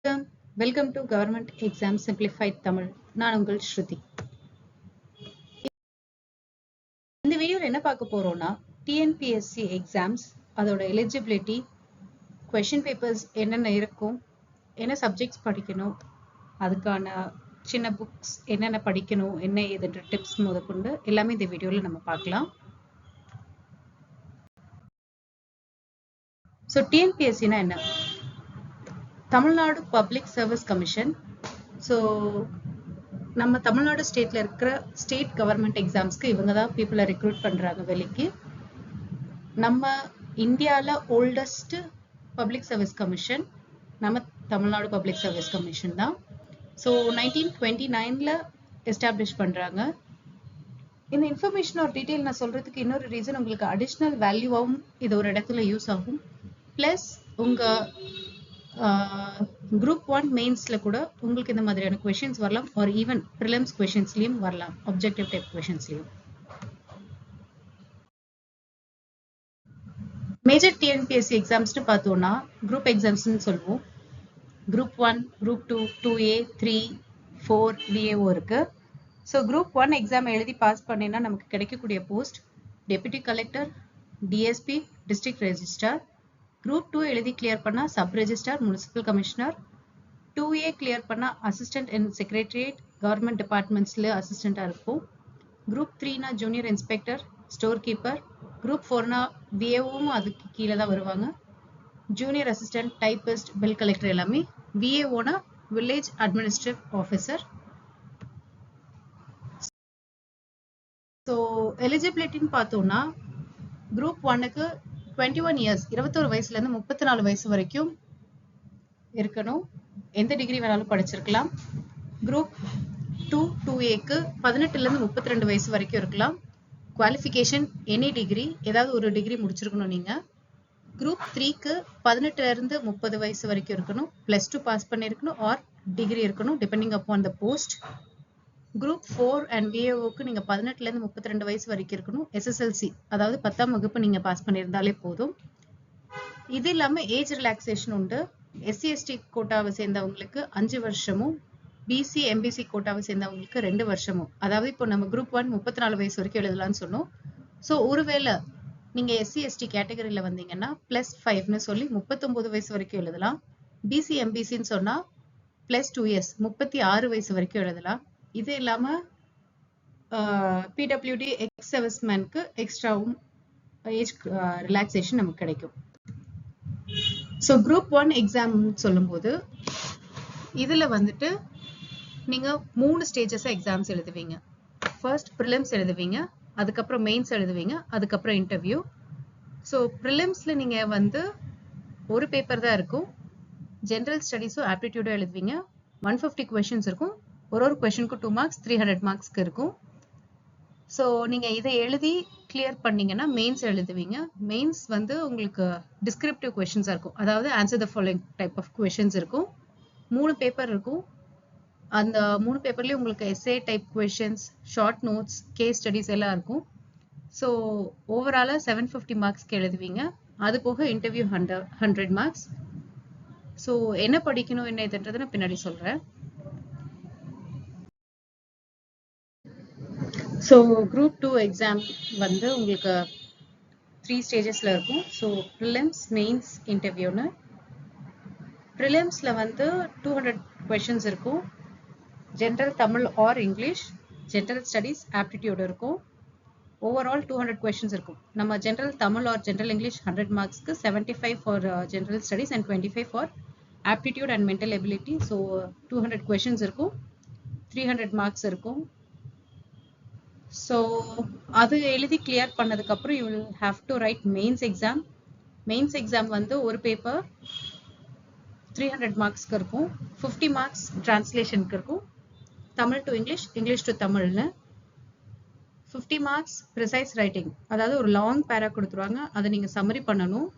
Welcome to government exam simplified Tamil. நான் உங்கள் ஸ்ருதி. இந்த வீடியோவில் என்ன பார்க்க போறோம்னா, டிஎன்பிஎஸ்சி எக்ஸாம்ஸ் அதோட எலிஜிபிலிட்டி, கொஷின் பேப்பர்ஸ் என்னென்ன இருக்கும், என்ன சப்ஜெக்ட்ஸ் படிக்கணும், அதுக்கான சின்ன புக்ஸ் என்னென்ன படிக்கணும், என்ன ஏதுன்ற டிப்ஸ் முதற்கொண்டு எல்லாமே இந்த வீடியோவில் நம்ம பார்க்கலாம். ஸோ டிஎன்பிஎஸ்சினா என்ன? Tamil Nadu public service commission. So நம்ம தமிழ்நாடு ஸ்டேட்ல இருக்கிற ஸ்டேட் கவர்மெண்ட் எக்ஸாம்ஸ்க்கு இவங்க தான் பீப்புளை ரெக்ரூட் பண்றாங்க வெளிக்கு. நம்ம இந்தியாவில் ஓல்டஸ்ட் பப்ளிக் சர்வீஸ் கமிஷன் நம்ம தமிழ்நாடு பப்ளிக் சர்வீஸ் கமிஷன் தான். ஸோ 1929 எஸ்டாப்ளிஷ் பண்றாங்க. இந்த இன்ஃபர்மேஷன் ஒரு டீட்டெயில் நான் சொல்றதுக்கு இன்னொரு ரீசன், உங்களுக்கு அடிஷ்னல் வேல்யூவாகவும் இது ஒரு இடத்துல யூஸ் ஆகும். பிளஸ் உங்க குரூப் 1 மெயின்ஸ்ல கூட உங்களுக்கு இந்த மாதிரியான क्वेश्चंस வரலாம், ஆர் ஈவன் ப்ரிலிம்ஸ் क्वेश्चंसலயும் வரலாம், ஆப்ஜெக்டிவ் டைப் क्वेश्चंसலயும். மேஜர் டிஎன்பிஎஸ்சி எக்ஸாம்ஸ்னு பார்த்தோம்னா குரூப் எக்ஸாம்ஸ்னு சொல்லுவோம். குரூப் 1, குரூப் 2, 2A, 3, 4 VAO இருக்கு. ஸோ குரூப் 1 எக்ஸாம் எழுதி பாஸ் பண்ணினா நமக்கு கிடைக்கக்கூடிய post deputy collector, DSP, district registrar. Group 2 எழுதி கிளியர் பண்ணா sub registrar, municipal commissioner. 2A clear பண்ணா அசிஸ்டன்ட் இன் செக்ரட்டரியேட், கவர்மெண்ட் டிபார்ட்மெண்ட்ஸ்ல அசிஸ்டண்டா இருக்கும். குரூப் 3னா junior inspector, store keeper. Group 4னா விஏஓவும் அதுக்கு கீழே தான் வருவாங்க. Junior assistant, typist, bill collector எல்லாமே. விஏஓனா வில்லேஜ் அட்மினிஸ்ட்ரேட்டிவ் ஆஃபீஸர். ஸோ எலிஜிபிலிட்டின்னு பார்த்தோம்னா குரூப் 1க்கு 21 இயர்ஸ், 21 வயசுல இருந்து 34 வயசு வரைக்கும் இருக்கணும். எந்த டிகிரி வேணாலும் படிச்சிருக்கலாம். குரூப் 2, 2Aக்கு 18ல இருந்து 32 வயசு வரைக்கும் இருக்கலாம். குவாலிஃபிகேஷன் எனி டிகிரி, ஏதாவது ஒரு டிகிரி முடிச்சிருக்கணும் நீங்க. குரூப் 3க்கு 18ல இருந்து 30 வயசு வரைக்கும் இருக்கணும். +2 பாஸ் பண்ணிருக்கணும் ஆர் டிகிரி இருக்கணும், depending upon the post. Group 4 and விஏஓக்கு நீங்க 18ல இருந்து 32 வயசு வரைக்கும் இருக்கணும். எஸ்எஸ்எல்சி அதாவது 10ஆம் வகுப்பு நீங்க பாஸ் பண்ணியிருந்தாலே போதும். இது இல்லாம ஏஜ் ரிலாக்ஸேஷன் உண்டு. SC/ST கோட்டாவை சேர்ந்தவங்களுக்கு 5 வருஷமும், பிசி எம்பிசி கோட்டாவை சேர்ந்தவங்களுக்கு 2 வருஷமும். அதாவது இப்போ நம்ம குரூப் 1 34 வயசு வரைக்கும் எழுதலாம்னு சொன்னோம். ஸோ ஒருவேளை நீங்க SC/ST கேட்டகரியில வந்தீங்கன்னா +5ன்னு சொல்லி 39 வயசு வரைக்கும் எழுதலாம். பிசி எம்பிசின்னு சொன்னா +2 இயர்ஸ் 36 வயசு வரைக்கும் எழுதலாம். இது இல்லாம பிடபிள்யூடி எக்ஸ் சர்வீஸ்மேனுக்கு எக்ஸ்ட்ராவும் ஏஜ் ரிலாக்ஸேஷன் நமக்கு கிடைக்கும். ஸோ குரூப் 1 எக்ஸாம் சொல்லும்போது இதுல வந்துட்டு நீங்க 3 ஸ்டேஜஸா எக்ஸாம்ஸ் எழுதுவீங்க. ஃபர்ஸ்ட் ப்ரிலிம்ஸ் எழுதுவீங்க, அதுக்கப்புறம் மெயின்ஸ் எழுதுவீங்க, அதுக்கப்புறம் இன்டர்வியூ. ஸோ ப்ரிலிம்ஸ்ல நீங்க வந்து ஒரு பேப்பர் தான் இருக்கும். ஜெனரல் ஸ்டடீஸும் ஆப்டிடியூடும் எழுதுவீங்க. 150 கொஸ்டின்ஸ் இருக்கும். ஒரு கொஸ்டினுக்கு 2 மார்க்ஸ், 300 மார்க்ஸ்க்கு இருக்கும். ஸோ நீங்க இதை எழுதி கிளியர் பண்ணீங்கன்னா மெயின்ஸ் எழுதுவீங்க. மெயின்ஸ் வந்து உங்களுக்கு டிஸ்கிரிப்டிவ் கொஸ்டின்ஸா இருக்கும், அதாவது answer the following type of questions இருக்கும். 3 பேப்பர் இருக்கும். அந்த 3 பேப்பர்லயும் உங்களுக்கு essay type questions, short notes, case studies எல்லாம் இருக்கும். ஸோ ஓவராலா 750 மார்க்ஸ்க்கு எழுதுவீங்க. அது போக இன்டர்வியூ 100 மார்க்ஸ். ஸோ என்ன படிக்கணும் என்ன இதுன்றதை நான் பின்னாடி சொல்றேன். ஸோ குரூப் 2 எக்ஸாம் வந்து உங்களுக்கு 3 ஸ்டேஜஸ்ல இருக்கும். ஸோ ப்ரிலிம்ஸ், மெயின்ஸ், இன்டர்வியூன்னு. ப்ரிலிம்ஸ்ல வந்து 200 கொஸ்டின்ஸ் இருக்கும். General Tamil or English, general studies, aptitude இருக்கும். ஓவரால் 200 கொஸ்டின்ஸ் இருக்கும். நம்ம general Tamil or general English 100 மார்க்ஸ்க்கு 75 for general studies and 25 for aptitude and mental ability. So 200 questions இருக்கும், 300 மார்க்ஸ் இருக்கும். ஸோ அது எழுதி கிளியர் பண்ணதுக்கு அப்புறம் you will have to right mains exam. Mains exam வந்து ஒரு பேப்பர் 300 மார்க்ஸ்க்கு இருக்கும். 50 மார்க்ஸ் டிரான்ஸ்லேஷனுக்கு இருக்கும், Tamil to English, English to தமிழ்னு. 50 மார்க்ஸ் ப்ரிசைஸ் ரைட்டிங், அதாவது ஒரு லாங் பேரா கொடுத்துருவாங்க, அதை நீங்க சம்மரி பண்ணணும்.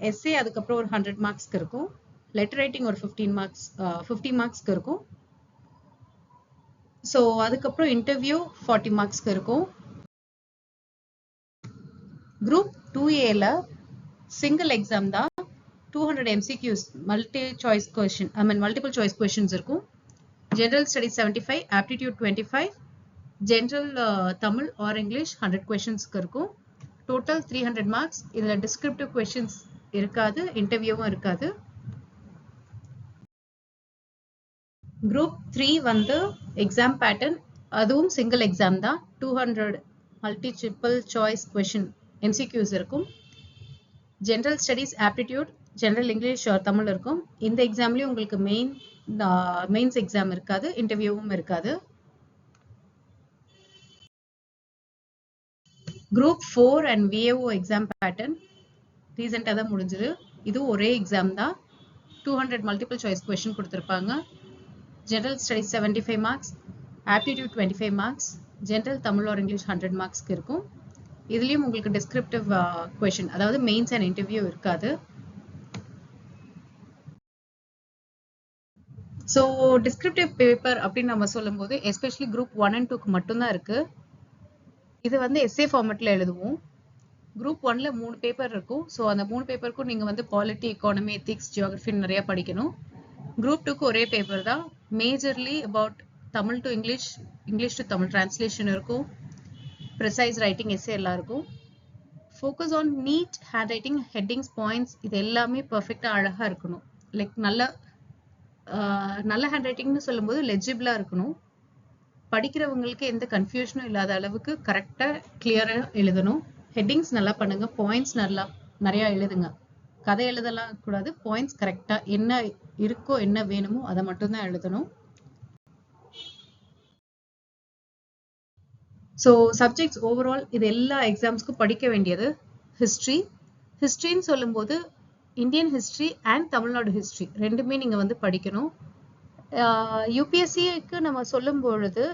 எஸ்ஏ அதுக்கப்புறம் ஒரு 100 மார்க்ஸ்க்கு இருக்கும். லெட்டர் ரைட்டிங் ஒரு 50 மார்க்ஸ்க்கு இருக்கும். ஸோ அதுக்கப்புறம் இன்டர்வியூ 40 மார்க்ஸ்க்கு இருக்கும். குரூப் 2Aல சிங்கிள் எக்ஸாம் தான். 200 MCQs multiple choice questions இருக்கும். General Studies 75, Aptitude 25, General Tamil or English 100 questions இருக்கும். Total 300 marks. இதுல descriptive questions இருக்காது, இன்டர்வியூவும் இருக்காது. Group 3 வந்து exam pattern, அதுவும் single exam தான். 200 multiple choice question MCQs இருக்கும். General Studies, Aptitude, General English or Tamil இருக்கும். இந்த எக்ஸாம்லயும் உங்களுக்கு மெயின்ஸ் எக்ஸாம் இருக்காது, இன்டர்வியூவும் இருக்காது. Group 4 and VAO exam pattern ரீசெண்டா தான் முடிஞ்சது. இது ஒரே எக்ஸாம் தான். 200 multiple choice question கொடுத்திருப்பாங்க. General Studies 75 marks, Aptitude 25 marks, General Tamil or English 100 marks இருக்கும். இதுலயும் உங்களுக்கு descriptive question, அதாவது மெயின்ஸ் அண்ட் இன்டர்வியூ இருக்காது. ஸோ டிஸ்கிரிப்டிவ் பேப்பர் அப்படின்னு நம்ம சொல்லும்போது எஸ்பெஷலி குரூப் 1 and 2க்கு மட்டும்தான் இருக்கு. இது வந்து எஸ்ஏ ஃபார்மேட்ல எழுதுவோம். குரூப் 1ல 3 பேப்பர் இருக்கும். ஸோ அந்த 3 பேப்பருக்கும் நீங்க வந்து பாலிட்டி, எக்கானமி, எத்திக்ஸ், ஜியோகிரஃபின்னு நிறைய படிக்கணும். குரூப் 2க்கு ஒரே பேப்பர் தான். Majorly about Tamil to English, English to Tamil translation இருக்கும். ப்ரிசைஸ் ரைட்டிங், எஸ்ஏ எல்லாம் இருக்கும். Focus on neat hand writing, headings, points இது எல்லாமே பர்ஃபெக்டா அழகா இருக்கணும். லைக் நல்ல ஹேண்ட் ரைட்டிங்னு சொல்லும்போது லெஜிபிளா இருக்கணும். படிக்கிறவங்களுக்கு எந்த கன்ஃபியூஷனும் இல்லாத அளவுக்கு கரெக்டா கிளியரா எழுதணும். ஹெட்டிங்ஸ் நல்லா பண்ணுங்க, பாயிண்ட்ஸ் நிறைய எழுதுங்க. கதை எழுதலாம் கூடாது, பாயிண்ட்ஸ் கரெக்டா என்ன இருக்கோ என்ன வேணுமோ அதை மட்டும் தான் எழுதணும். ஸோ சப்ஜெக்ட்ஸ் ஓவரால் இது எல்லா எக்ஸாம்ஸ்க்கும் படிக்க வேண்டியது ஹிஸ்ட்ரி. ஹிஸ்ட்ரின்னு சொல்லும்போது Indian history and Tamil Nadu history ரெண்டுமே நீங்க வந்து படிக்கணும். யூபிஎஸ்சிக்கு நம்ம சொல்லும் பொழுது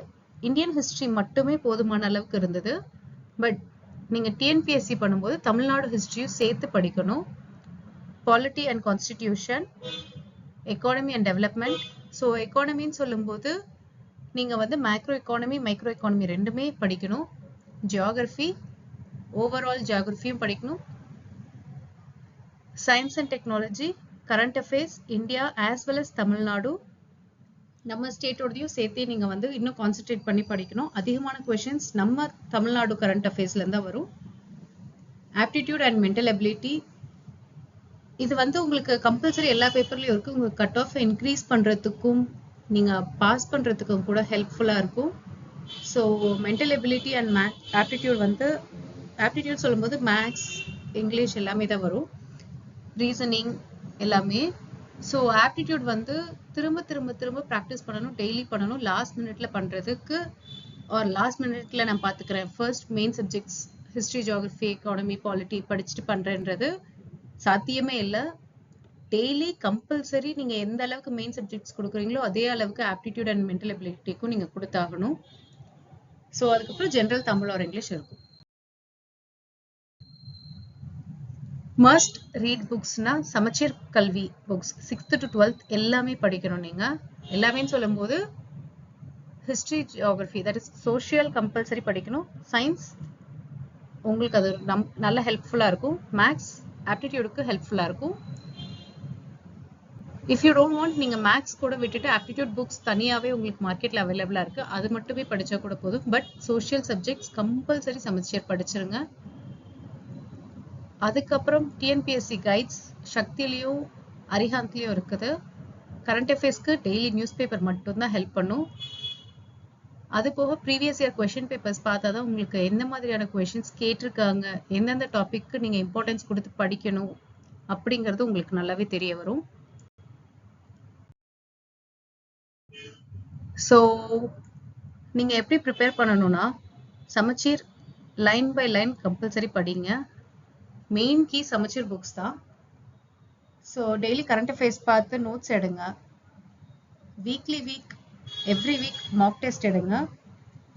இந்தியன் ஹிஸ்ட்ரி மட்டுமே போதுமான அளவுக்கு இருந்தது. பட் நீங்க டிஎன்பிஎஸ்சி பண்ணும்போது தமிழ்நாடு ஹிஸ்டரியும் சேர்த்து படிக்கணும். Polity and constitution, economy and development. So எக்கானமின்னு சொல்லும்போது நீங்க வந்து மேக்ரோ எக்கானமி, மைக்ரோ எக்கானமி ரெண்டுமே படிக்கணும். ஜியோகிரஃபி, ஓவரால் ஜியோகிரஃபியும் படிக்கணும். Science and technology, current affairs, India as well as Tamil Nadu, நம்ம ஸ்டேட்டோடதையும் சேர்த்தே நீங்க வந்து இன்னும் கான்சென்ட்ரேட் பண்ணி படிக்கணும். அதிகமான கொஸ்டின்ஸ் நம்ம தமிழ்நாடு கரண்ட் அஃபேர்ஸ்ல இருந்தா வரும். ஆப்டிடியூட் அண்ட் மென்டல் எபிலிட்டி இது வந்து உங்களுக்கு கம்பல்சரி எல்லா பேப்பர்லயும் இருக்கு. உங்களுக்கு கட் ஆஃப் இன்க்ரீஸ் பண்றதுக்கும் நீங்க பாஸ் பண்றதுக்கும் கூட ஹெல்ப்ஃபுல்லா இருக்கும். So mental ability and aptitude வந்து ஆப்டிடியூட் சொல்லும்போது மேக்ஸ், இங்கிலீஷ் எல்லாமே தான் வரும், ரீசனிங் எல்லாமே. ஸோ ஆப்டிடியூட் வந்து திரும்ப திரும்ப திரும்ப ப்ராக்டிஸ் பண்ணணும், டெய்லி பண்ணணும். லாஸ்ட் மினிட்ல பண்றதுக்கு ஒரு லாஸ்ட் மினிட்ல நான் பாத்துக்கிறேன், first main subjects history, geography, economy, polity படிச்சுட்டு பண்றேன்றது சாத்தியமே இல்லை. டெய்லி கம்பல்சரி நீங்க எந்த அளவுக்கு மெயின் சப்ஜெக்ட்ஸ் கொடுக்குறீங்களோ அதே அளவுக்கு ஆப்டிடியூட் அண்ட் மென்டல் எபிலிட்டிக்கும் நீங்க கொடுத்தாகணும். ஸோ அதுக்கப்புறம் ஜென்ரல் தமிழ் ஆர் இங்கிலீஷ் இருக்கும். மஸ்ட் ரீட் புக்ஸ்னா சமச்சீர் கல்வி புக்ஸ் 6th to 12th எல்லாமே படிக்கணும். நீங்க எல்லாமே சொல்லும் போது history, geography, that is social compulsory படிக்கணும். சயின்ஸ் உங்களுக்கு அது நல்ல ஹெல்ப்ஃபுல்லா இருக்கும். மேக்ஸ் ஆப்டிடியூடுக்கு ஹெல்ப்ஃபுல்லா இருக்கும். இஃப் யூ டோன்ட் வாண்ட், நீங்க மேக்ஸ் கூட விட்டுட்டு ஆப்டிடியூட் புக்ஸ் தனியாவே உங்களுக்கு மார்க்கெட்ல அவைலபிளா இருக்கு, அது மட்டுமே படிச்சா கூட போதும். பட் சோஷியல் சப்ஜெக்ட்ஸ் கம்பல்சரி சமச்சீர் படிச்சிருங்க. அதுக்கப்புறம் டிஎன்பிஎஸ்சி கைட்ஸ் சக்திலையும் அரிஹாந்த்லயும் இருக்குது. கரண்ட் அஃபேர்ஸ்க்கு டெய்லி நியூஸ் பேப்பர் மட்டும்தான் ஹெல்ப் பண்ணும். அது போக ப்ரீவியஸ் இயர் கொஸ்டின் பேப்பர்ஸ் பார்த்தாதான் உங்களுக்கு எந்த மாதிரியான கொஸ்டின்ஸ் கேட்டிருக்காங்க, எந்தெந்த டாபிக்கு நீங்க இம்பார்ட்டன்ஸ் கொடுத்து படிக்கணும் அப்படிங்கிறது உங்களுக்கு நல்லாவே தெரிய வரும். ஸோ நீங்க எப்படி ப்ரிப்பேர் பண்ணணும்னா சமச்சீர் லைன் பை லைன் கம்பல்சரி படிங்க. மெயின் கீ சமச்சீர் புக்ஸ் தான். ஸோ டெய்லி கரண்ட் அஃபேர்ஸ் பார்த்து நோட்ஸ் எடுங்க. எவ்ரி வீக் மாக் டெஸ்ட் எடுங்க.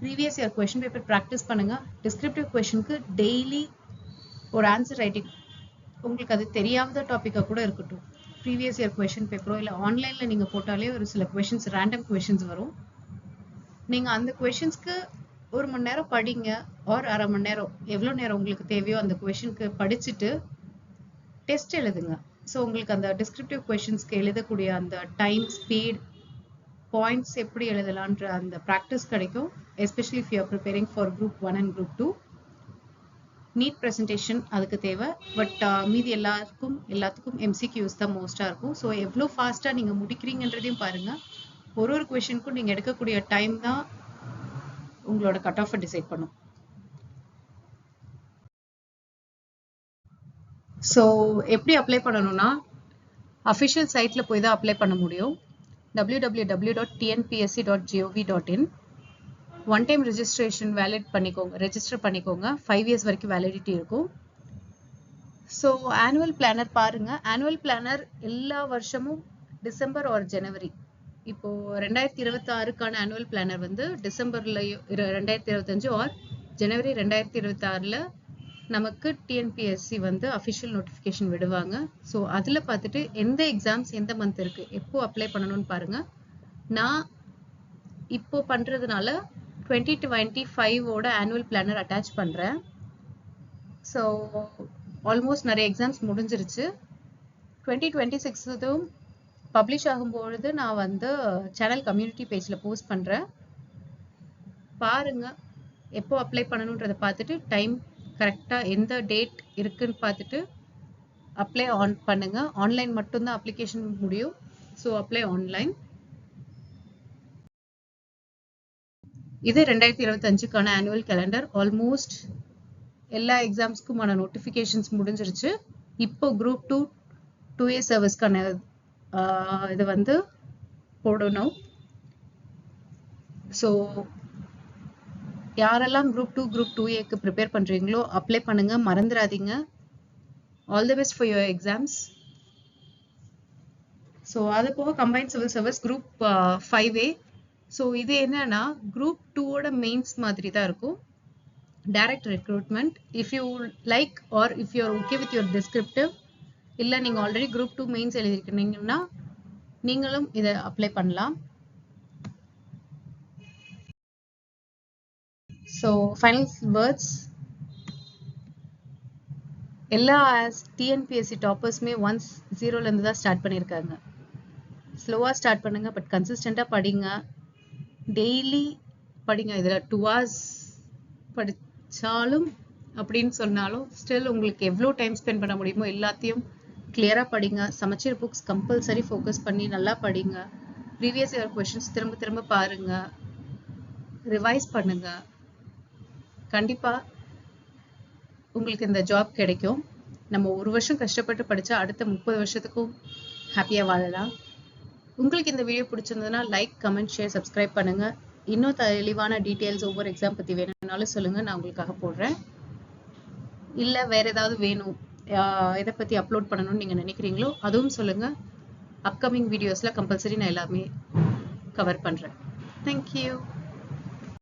Previous year question paper practice பண்ணுங்க. டிஸ்கிரிப்டிவ் கொஸ்டினுக்கு டெய்லி ஒரு ஆன்சர் ரைட்டிங், உங்களுக்கு அது தெரியாத டாபிக்கா கூட இருக்கட்டும், ப்ரீவியஸ் இயர் கொஸ்டின் பேப்பரோ இல்லை ஆன்லைன்ல நீங்க போட்டாலே ஒரு சில கொஸ்டின்ஸ், ரேண்டம் கொஸ்டின்ஸ் வரும். நீங்க அந்த கொஸ்டின்ஸ்க்கு 1 மணி நேரம் படிங்க, ஒரு அரை மணி நேரம், எவ்வளவு நேரம் உங்களுக்கு தேவையோ அந்த கொஸ்டினுக்கு படிச்சுட்டு டெஸ்ட் எழுதுங்க. ஸோ உங்களுக்கு அந்த டிஸ்கிரிப்டிவ் கொஷின்ஸ்க்கு எழுதக்கூடிய அந்த டைம், ஸ்பீட், பாயிண்ட்ஸ் எப்படி எழுதலான்ற அந்த ப்ராக்டிஸ் கிடைக்கும். Especially if you are preparing for group 1 and group 2. Neat presentation அதுக்கு தேவை. பட் மீதி எல்லாத்துக்கும் எம்சிக்யூஸ் தான் மோஸ்ட்டாக இருக்கும். ஸோ எவ்வளோ ஃபாஸ்ட்டாக நீங்கள் முடிக்கிறீங்கன்றதையும் பாருங்கள். ஒரு கொஷினுக்கும் நீங்கள் எடுக்கக்கூடிய டைம் தான் உங்களோட கட் ஆஃபை டிசைட் பண்ணும். ஸோ எப்படி அப்ளை பண்ணணும்னா, அஃபிஷியல் சைட்டில் போய் தான் அப்ளை பண்ண முடியும். www.tnpsc.gov.in. One time registration register பண்ணிக்கோங்க. 5 years வரைக்கும் வேலிடிட்டி இருக்கும். ஸோ ஆனுவல் பிளானர் பாருங்க. ஆனுவல் பிளானர் எல்லா வருஷமும் டிசம்பர் ஆர் ஜனவரி. இப்போ 2026க்கான ஆனுவல் பிளானர் வந்து டிசம்பர்ல 2025 ஆர் ஜனவரி 2026ல நமக்கு டிஎன்பிஎஸ்சி வந்து அஃபிஷியல் நோட்டிஃபிகேஷன் விடுவாங்க. ஸோ அதில் பார்த்துட்டு எந்த எக்ஸாம்ஸ் எந்த மந்த் இருக்கு, எப்போ அப்ளை பண்ணணும்னு பாருங்க. நான் இப்போ பண்றதுனால 2025ஓட ஆனுவல் பிளானர் அட்டாச் பண்றேன். ஸோ ஆல்மோஸ்ட் நிறைய எக்ஸாம்ஸ் முடிஞ்சிருச்சு. 2026 பப்ளிஷ் ஆகும்பொழுது நான் வந்து சேனல் கம்யூனிட்டி பேஜில் போஸ்ட் பண்ணுறேன். பாருங்க, எப்போ அப்ளை பண்ணணுன்றதை பார்த்துட்டு டைம் கரெக்டாக எந்த டேட் இருக்குன்னு பார்த்துட்டு அப்ளை பண்ணுங்க. ஆன்லைன் மட்டும்தான் அப்ளிகேஷன் முடியும். So apply online. இது 2025க்கான ஆனுவல் கேலண்டர். ஆல்மோஸ்ட் எல்லா எக்ஸாம்ஸ்க்குமான நோட்டிஃபிகேஷன்ஸ் முடிஞ்சிருச்சு. இப்போ குரூப் 2 2A சர்வீஸ்க்கான இது வந்து போடணும். ஸோ யாரெல்லாம் குரூப் 2 குரூப் 2Aக்கு ப்ரிப்பேர் பண்ணுறீங்களோ அப்ளை பண்ணுங்க, மறந்துடாதீங்க. All the best for your exams. So அது போக combined civil service group 5A. So இது என்னன்னா குரூப் 2ஓட மெயின்ஸ் மாதிரி தான் இருக்கும். Direct recruitment. If you like or if you are okay with your descriptive, இல்லை நீங்கள் ஆல்ரெடி குரூப் 2 மெயின்ஸ் எழுதிருக்கீங்கன்னா நீங்களும் இதை அப்ளை பண்ணலாம். So final words. எல்லா டிஎன்பிஎஸ்சி டாப்பர்ஸுமே 1-0லேருந்து தான் ஸ்டார்ட் பண்ணியிருக்காங்க. ஸ்லோவாக ஸ்டார்ட் பண்ணுங்க, பட் கன்சிஸ்டண்டாக படிங்க. டெய்லி படிங்க. இதில் 2 hours படித்தாலும் அப்படின்னு சொன்னாலும் ஸ்டில் உங்களுக்கு எவ்வளோ டைம் ஸ்பெண்ட் பண்ண முடியுமோ எல்லாத்தையும் கிளியராக படிங்க. சமச்சீர் புக்ஸ் கம்பல்சரி ஃபோக்கஸ் பண்ணி நல்லா படிங்க. ப்ரீவியஸ் இயர் கொஷின்ஸ் திரும்ப திரும்ப பாருங்க, ரிவைஸ் பண்ணுங்க. கண்டிப்பாக உங்களுக்கு இந்த ஜாப் கிடைக்கும். நம்ம ஒரு வருஷம் கஷ்டப்பட்டு படித்தா அடுத்த 30 வருஷத்துக்கும் ஹாப்பியாக வாழலாம். உங்களுக்கு இந்த வீடியோ பிடிச்சிருந்ததுன்னா லைக், கமெண்ட், ஷேர், சப்ஸ்கிரைப் பண்ணுங்க. இன்னும் தெளிவான டீட்டெயில்ஸ் ஒவ்வொரு எக்ஸாம் பற்றி வேணும்னாலும் சொல்லுங்க, நான் உங்களுக்காக போடுறேன். இல்லை வேற ஏதாவது வேணும், இதை பற்றி அப்லோட் பண்ணணும்னு நீங்கள் நினைக்கிறீங்களோ அதுவும் சொல்லுங்க. அப்கமிங் வீடியோஸில் கம்பல்சரி நான் எல்லாமே கவர் பண்ணுறேன். தேங்க்யூ.